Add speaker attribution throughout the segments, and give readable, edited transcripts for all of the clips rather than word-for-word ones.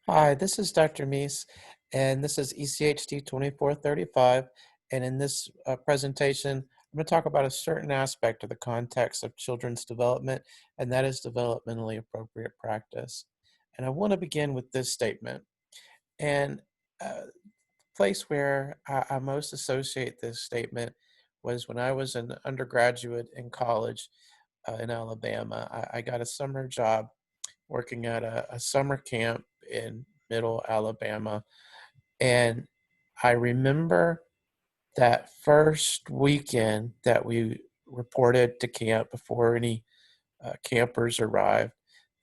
Speaker 1: Hi, this is Dr. Meece, and this is ECHD 2435. And in this presentation, I'm going to talk about a certain aspect of the context of children's development, and that is developmentally appropriate practice. And I want to begin with this statement. And the place where I most associate this statement was when I was an undergraduate in college in Alabama. I got a summer job working at a summer camp in middle Alabama. And I remember that first weekend that we reported to camp before any campers arrived.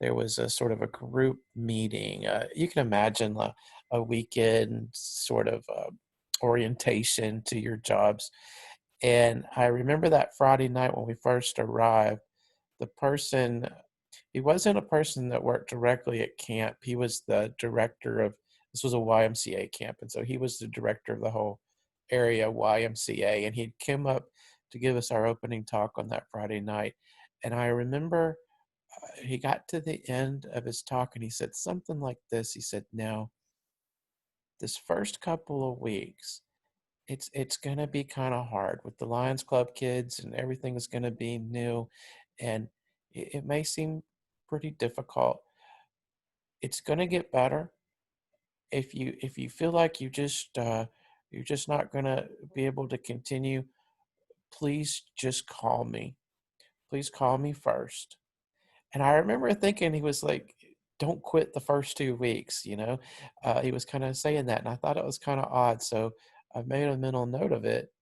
Speaker 1: There was a sort of a group meeting. You can imagine a weekend sort of orientation to your jobs. And I remember that Friday night when we first arrived, the person he wasn't a person that worked directly at camp. He was the director of this was a YMCA camp, and so he was the director of the whole area YMCA, and he came up to give us our opening talk on that Friday night. And I remember he got to the end of his talk and he said something like this. He said, "Now, this first couple of weeks, it's gonna be kind of hard with the Lions Club kids, and everything is gonna be new, and it may seem pretty difficult. It's gonna get better. If you feel like you're just not gonna be able to continue, please just call me. Please call me first." And I remember thinking he was like, "Don't quit the first 2 weeks," you know? He was kind of saying that, and I thought it was kind of odd. So I made a mental note of it.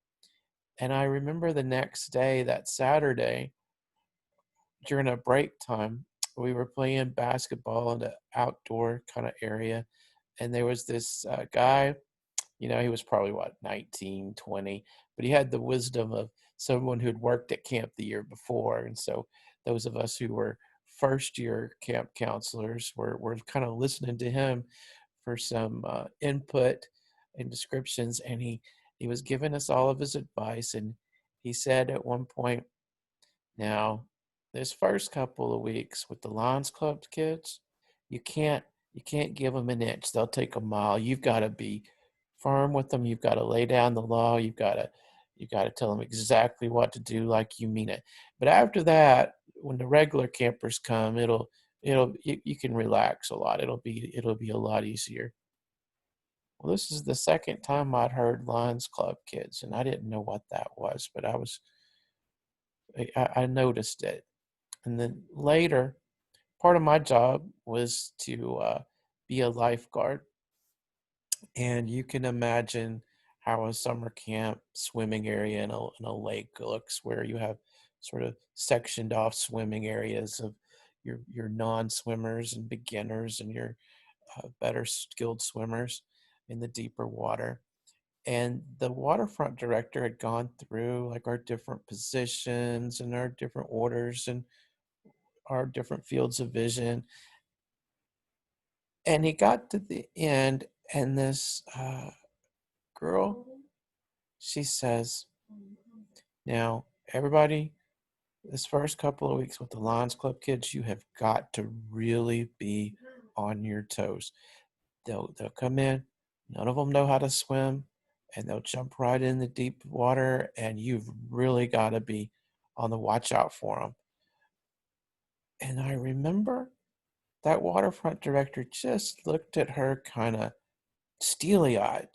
Speaker 1: And I remember the next day, that Saturday, during a break time, we were playing basketball in the outdoor kind of area. And there was this guy. He was probably what, 19, 20, but he had the wisdom of someone who'd worked at camp the year before. And so those of us who were first year camp counselors were kind of listening to him for some input and descriptions. And he was giving us all of his advice. And he said at one point, "Now, this first couple of weeks with the Lions Club kids, you can't you can't give them an inch. They'll take a mile. You've got to be firm with them. You've got to lay down the law. You got to tell them exactly what to do like you mean it. But after that, when the regular campers come, you can relax a lot. It'll be a lot easier." Well, this is the second time I'd heard Lions Club kids, and I didn't know what that was, but I noticed it. And then later, part of my job was to be a lifeguard. And you can imagine how a summer camp swimming area in a lake looks, where you have sort of sectioned off swimming areas of your non-swimmers and beginners and your better skilled swimmers in the deeper water. And the waterfront director had gone through like our different positions and our different orders and our different fields of vision. And he got to the end, and this girl, she says, "Now, everybody, this first couple of weeks with the Lions Club kids, you have got to really be on your toes. They'll come in, none of them know how to swim, and they'll jump right in the deep water, and you've really got to be on the watch out for them." And I remember that waterfront director just looked at her kind of steely eyed,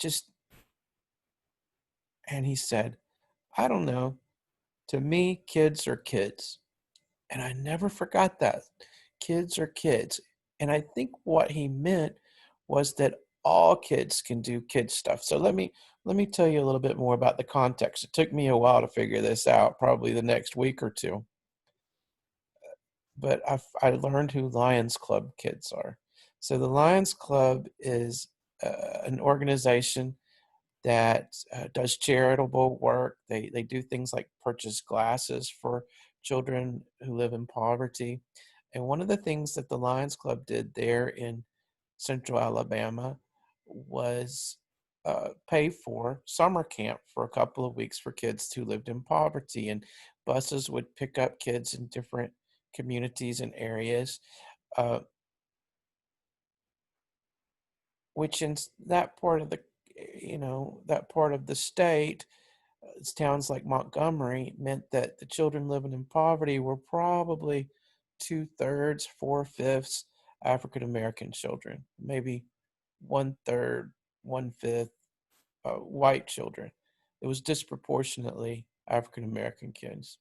Speaker 1: and he said, "I don't know. To me, kids are kids." And I never forgot that. Kids are kids. And I think what he meant was that all kids can do kid stuff. So let me tell you a little bit more about the context. It took me a while to figure this out, probably the next week or two. But I learned who Lions Club kids are. So the Lions Club is an organization that does charitable work. They do things like purchase glasses for children who live in poverty. And one of the things that the Lions Club did there in central Alabama was pay for summer camp for a couple of weeks for kids who lived in poverty. And buses would pick up kids in different communities and areas. Uh, which in that part of the, that part of the state, towns like Montgomery meant that the children living in poverty were probably two-thirds, four-fifths African American children, maybe one-third, one-fifth white children. It was disproportionately African American kids.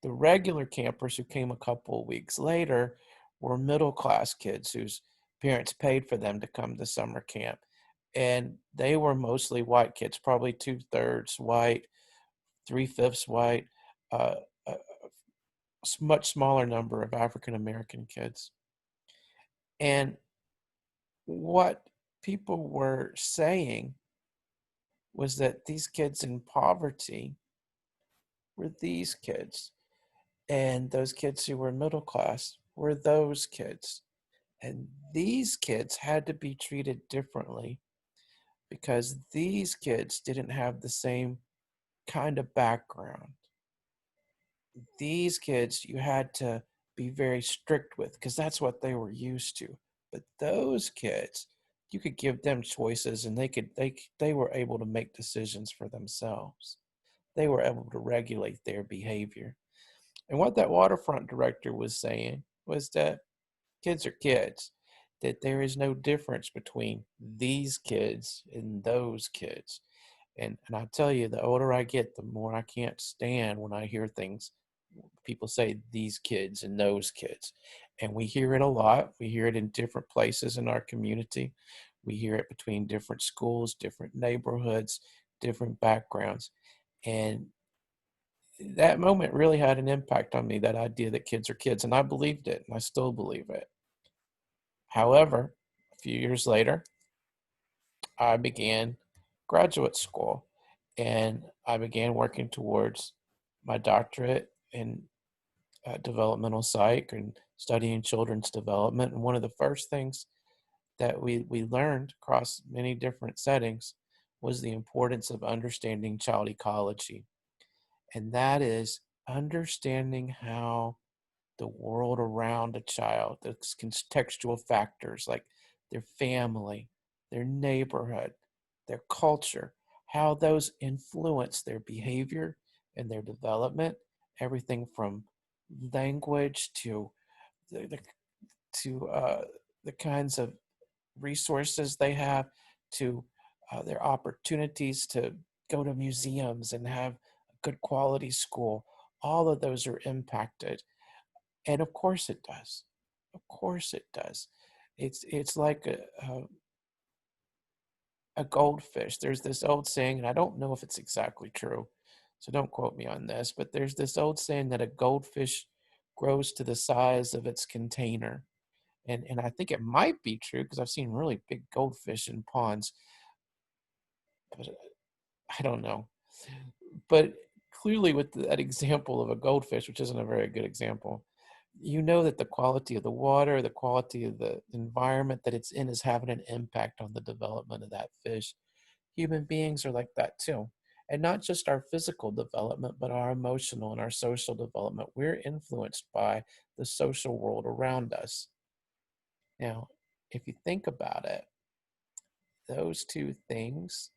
Speaker 1: The regular campers who came a couple of weeks later were middle class kids whose parents paid for them to come to summer camp. And they were mostly white kids, probably two-thirds white, three-fifths white, uh, a much smaller number of African American kids. And what people were saying was that these kids in poverty were these kids, and those kids who were middle class were those kids. And these kids had to be treated differently because these kids didn't have the same kind of background. These kids you had to be very strict with because that's what they were used to. But those kids, you could give them choices and they were able to make decisions for themselves. They were able to regulate their behavior. And what that waterfront director was saying was that kids are kids, that there is no difference between these kids and those kids. And I tell you, the older I get, the more I can't stand when I hear things. People say these kids and those kids. And we hear it a lot. We hear it in different places in our community. We hear it between different schools, different neighborhoods, different backgrounds. And that moment really had an impact on me, that idea that kids are kids. And I believed it, and I still believe it. However, a few years later, I began graduate school and I began working towards my doctorate in developmental psych and studying children's development. And one of the first things that we learned across many different settings was the importance of understanding child ecology. And that is understanding how the world around a child, the contextual factors like their family, their neighborhood, their culture, how those influence their behavior and their development, everything from language to the to the kinds of resources they have, to their opportunities to go to museums and have a good quality school. All of those are impacted, and of course it does. Of course it does. It's like a goldfish. There's this old saying, and I don't know if it's exactly true, so don't quote me on this, but there's this old saying that a goldfish grows to the size of its container. And I think it might be true because I've seen really big goldfish in ponds, but I don't know. But clearly, with that example of a goldfish, which isn't a very good example, you know that the quality of the water, the quality of the environment that it's in is having an impact on the development of that fish. Human beings are like that too. And not just our physical development, but our emotional and our social development. We're influenced by the social world around us. Now, if you think about it, those two things,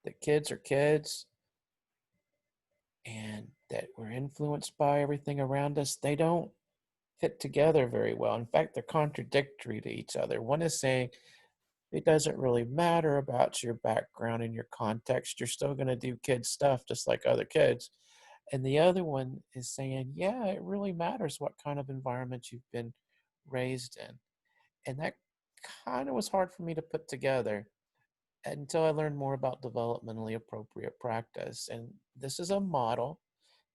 Speaker 1: that kids are kids and that we're influenced by everything around us, they don't fit together very well. In fact, they're contradictory to each other. One is saying it doesn't really matter about your background and your context. You're still going to do kid stuff just like other kids. And the other one is saying, yeah, it really matters what kind of environment you've been raised in. And that kind of was hard for me to put together until I learned more about developmentally appropriate practice. And this is a model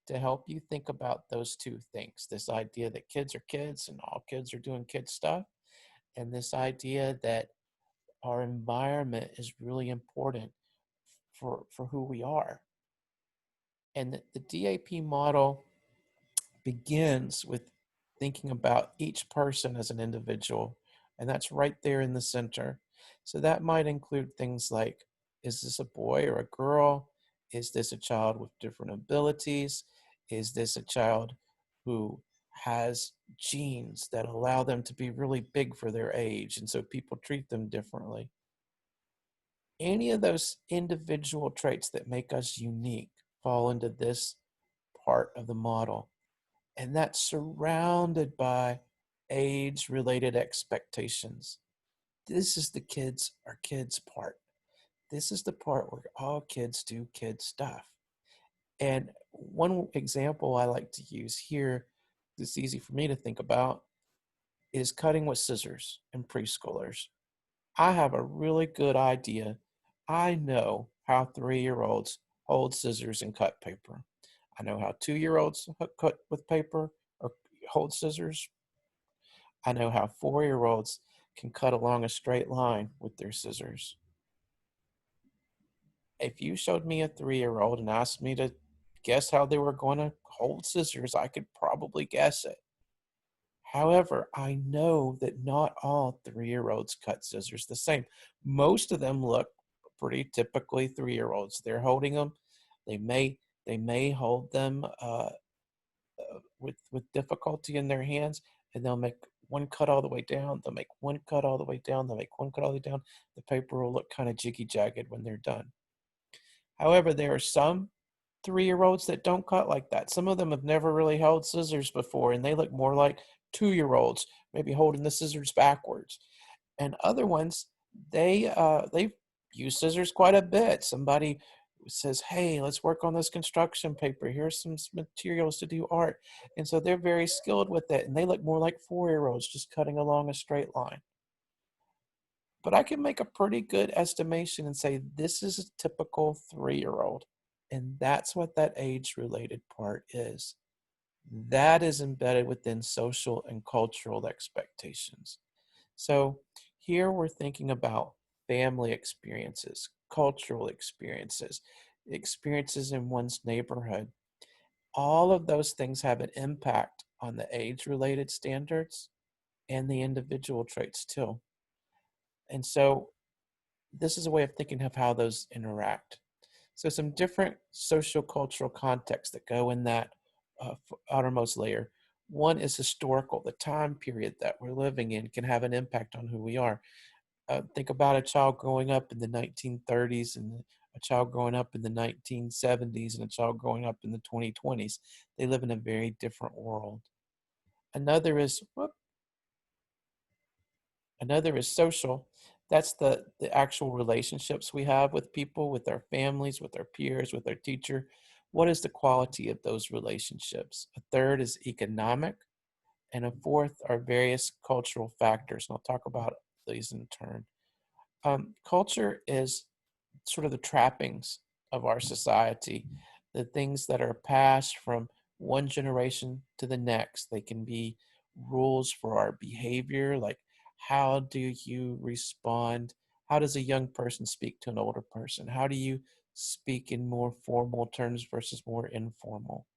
Speaker 1: to help you think about those two things, this idea that kids are kids and all kids are doing kid stuff, and this idea that our environment is really important for who we are. And the DAP model begins with thinking about each person as an individual, and that's right there in the center. So that might include things like, is this a boy or a girl? Is this a child with different abilities? Is this a child who has genes that allow them to be really big for their age, and so people treat them differently? Any of those individual traits that make us unique fall into this part of the model. And that's surrounded by age-related expectations. This is the our kids part. This is the part where all kids do kid stuff. And one example I like to use here that's easy for me to think about is cutting with scissors in preschoolers. I have a really good idea. I know how 3-year-olds hold scissors and cut paper. I know how 2-year-olds cut with paper or hold scissors. I know how 4-year-olds can cut along a straight line with their scissors. If you showed me a 3-year-old and asked me to guess how they were going to hold scissors, I could probably guess it. However, I know that not all 3-year-olds cut scissors the same. Most of them look pretty typically 3-year-olds. They're holding them. They may they may hold them with difficulty in their hands, and they'll make one cut all the way down. They'll make one cut all the way down. They'll make one cut all the way down. The paper will look kind of jiggy jagged when they're done. However, there are some 3-year-olds that don't cut like that. Some of them have never really held scissors before, and they look more like 2-year-olds, maybe holding the scissors backwards. And other ones, they use scissors quite a bit. Somebody says, "Hey, let's work on this construction paper. Here's some materials to do art," and so they're very skilled with it, and they look more like 4-year-olds just cutting along a straight line. But I can make a pretty good estimation and say this is a typical 3-year-old. And that's what that age-related part is. That is embedded within social and cultural expectations. So here we're thinking about family experiences, cultural experiences, experiences in one's neighborhood. All of those things have an impact on the age-related standards and the individual traits too. And so this is a way of thinking of how those interact. So some different social cultural contexts that go in that outermost layer. One is historical. The time period that we're living in can have an impact on who we are. Think about a child growing up in the 1930s and a child growing up in the 1970s and a child growing up in the 2020s. They live in a very different world. Another is Another is social. That's the actual relationships we have with people, with our families, with our peers, with our teacher. What is the quality of those relationships? A third is economic, and a fourth are various cultural factors. And I'll talk about these in turn. Culture is sort of the trappings of our society, the things that are passed from one generation to the next. They can be rules for our behavior, like how do you respond? How does a young person speak to an older person? How do you speak in more formal terms versus more informal?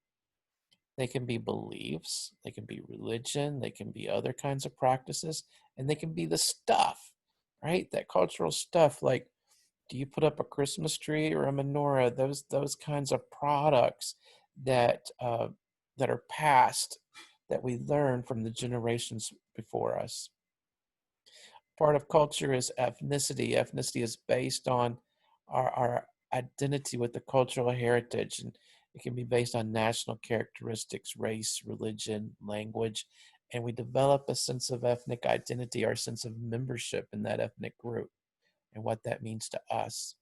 Speaker 1: They can be beliefs, they can be religion, they can be other kinds of practices, and they can be the stuff, right? That cultural stuff like do you put up a Christmas tree or a menorah? Those kinds of products that that are passed that we learn from the generations before us. Part of culture is ethnicity. Ethnicity is based on our identity with the cultural heritage, and it can be based on national characteristics, race, religion, language, and we develop a sense of ethnic identity, our sense of membership in that ethnic group, and what that means to us.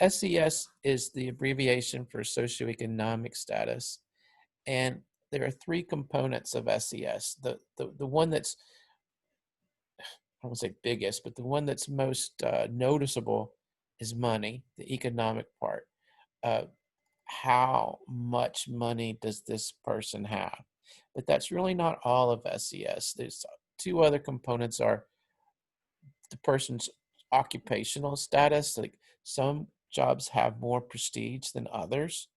Speaker 1: SES is the abbreviation for socioeconomic status, and there are three components of SES. The one that's, I won't say biggest, but the one that's most noticeable is money, the economic part. Uh, how much money does this person have? But that's really not all of SES. There's two other components are the person's occupational status. Like some jobs have more prestige than others.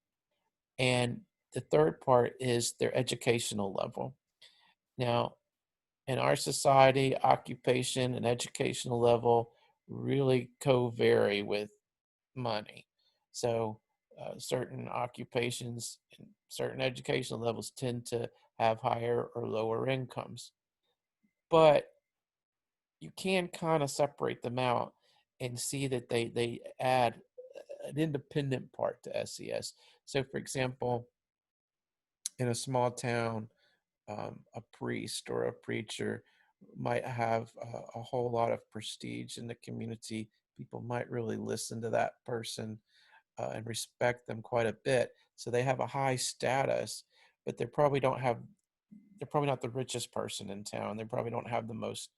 Speaker 1: And the third part is their educational level. Now, in our society, occupation and educational level really co-vary with money. So certain occupations and certain educational levels tend to have higher or lower incomes. But you can kind of separate them out. and see that they add an independent part to SES. So, for example, in a small town, a priest or a preacher might have a whole lot of prestige in the community. People might really listen to that person and respect them quite a bit. So they have a high status, but they're probably not the richest person in town. They probably don't have the most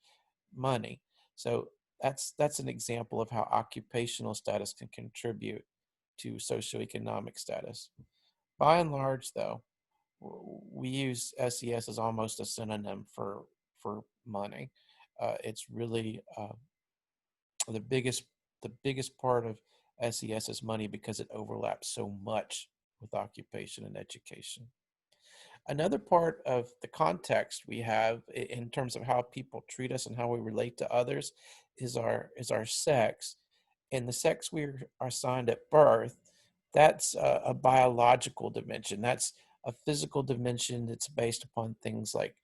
Speaker 1: money. So that's an example of how occupational status can contribute to socioeconomic status. By and large, though, we use SES as almost a synonym for money. It's really the biggest the biggest part of SES is money because it overlaps so much with occupation and education. Another part of the context we have in terms of how people treat us and how we relate to others is our sex, and the sex we are assigned at birth. That's a biological dimension. That's a physical dimension that's based upon things like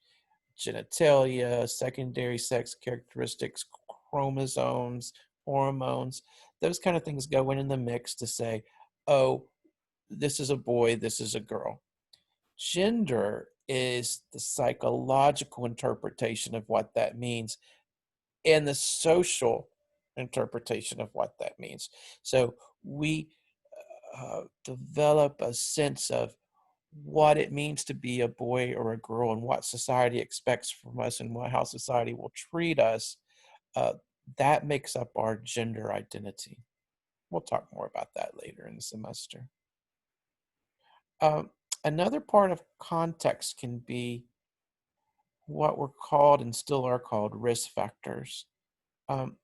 Speaker 1: genitalia, secondary sex characteristics, chromosomes, hormones. Those kind of things go in the mix to say, oh, this is a boy, this is a girl. Gender is the psychological interpretation of what that means and the social interpretation of what that means. So we develop a sense of what it means to be a boy or a girl and what society expects from us and how society will treat us. Uh, that makes up our gender identity. We'll talk more about that later in the semester. Um, Another part of context can be what were called and still are called risk factors. Um,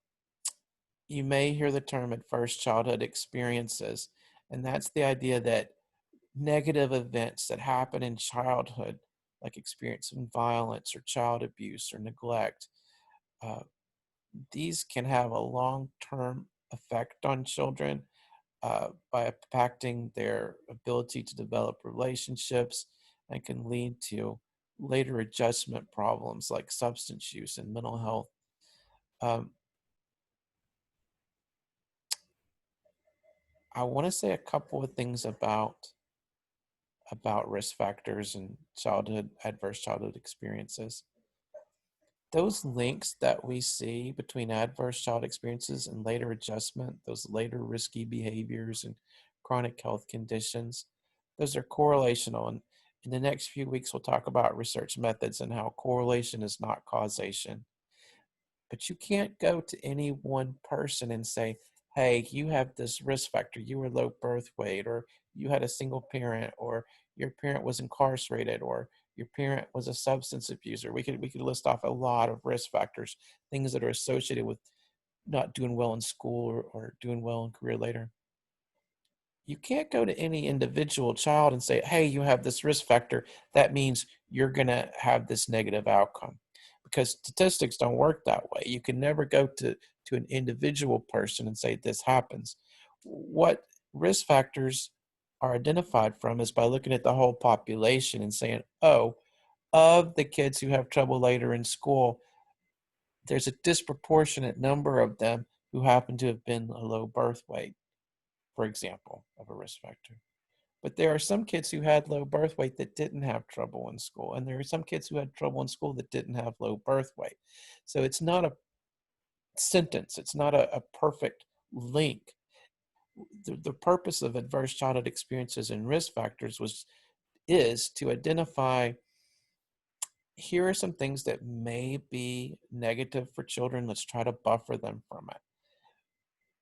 Speaker 1: you may hear the term adverse childhood experiences, and that's the idea that negative events that happen in childhood, like experiencing violence or child abuse or neglect, uh, these can have a long term effect on children by impacting their ability to develop relationships and can lead to later adjustment problems like substance use and mental health. Um, I want to say a couple of things about risk factors and childhood adverse childhood experiences. Those links that we see between adverse child experiences and later adjustment, those later risky behaviors and chronic health conditions, those are correlational. And in the next few weeks, we'll talk about research methods and how correlation is not causation. But you can't go to any one person and say, hey, you have this risk factor, you were low birth weight, or you had a single parent, or your parent was incarcerated, or your parent was a substance abuser. We could list off a lot of risk factors, things that are associated with not doing well in school or doing well in career later. You can't go to any individual child and say, hey, you have this risk factor. That means you're going to have this negative outcome, because statistics don't work that way. You can never go to an individual person and say this happens. What risk factors are identified from is by looking at the whole population and saying, oh, of the kids who have trouble later in school, there's a disproportionate number of them who happen to have been a low birth weight, for example, of a risk factor. But there are some kids who had low birth weight that didn't have trouble in school. And there are some kids who had trouble in school that didn't have low birth weight. So it's not a sentence, it's not a perfect link. The purpose of adverse childhood experiences and risk factors is to identify, here are some things that may be negative for children. Let's try to buffer them from it.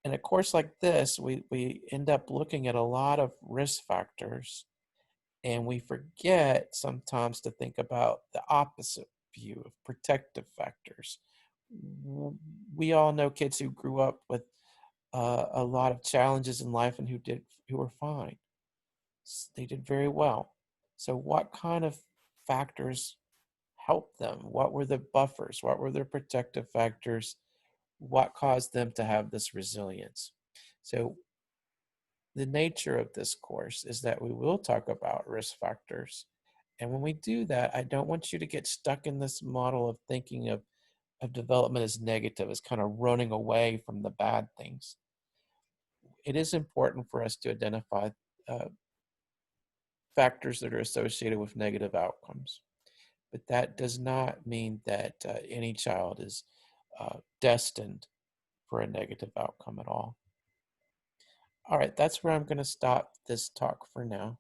Speaker 1: In a course like this, we end up looking at a lot of risk factors, and we forget sometimes to think about the opposite view of protective factors. We all know kids who grew up with a lot of challenges in life and who were fine. They did very well. So what kind of factors helped them? What were the buffers? What were their protective factors? What caused them to have this resilience? So the nature of this course is that we will talk about risk factors. And when we do that, I don't want you to get stuck in this model of thinking of of development as negative, as kind of running away from the bad things. It is important for us to identify uh, factors that are associated with negative outcomes, but that does not mean that any child is destined for a negative outcome at all. All right, that's where I'm going to stop this talk for now.